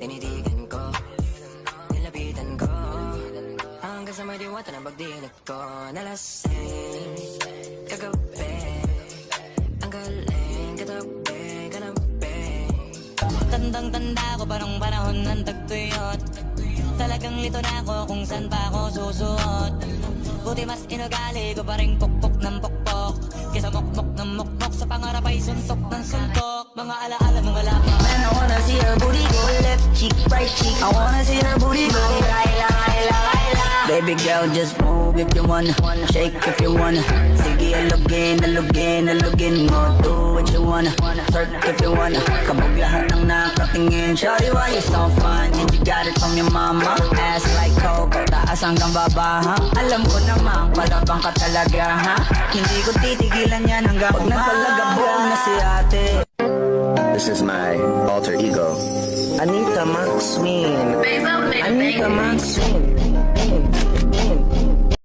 tinitigan ko, nilapitan ko, hanggang sa may diwata na pagdinig ko. Nalasing, kagabi, ang galing, katabi, kanabi. Tandang-tanda ko parang panahon ng tagtuyot. Talagang lito na ako kung saan pa ako susuot. Buti mas inugali ko pa rin pukpok ng pukpok, kesa mokmok ng mokmok sa pangarap ay suntok ng suntok. Mga alaala mga lapang. Man, I wanna see her booty go left cheek, right cheek. I wanna see her booty go laila, laila, laila. Baby girl, just move if you wanna, shake if you wanna. Sige, alugin, alugin, alugin mo. Do what you wanna, surf if you wanna. Kabog lahat ng nakatingin. Shawty, why you so fun? And you got it from your mama. Ass like Coco, taas hanggang baba, ha? Alam ko naman, palabang ka talaga, ha? Hindi ko titigilan yan hanggang pag nagpalagabong na si ate. This is my alter ego, Anita Maxwin. Anita Maxwin.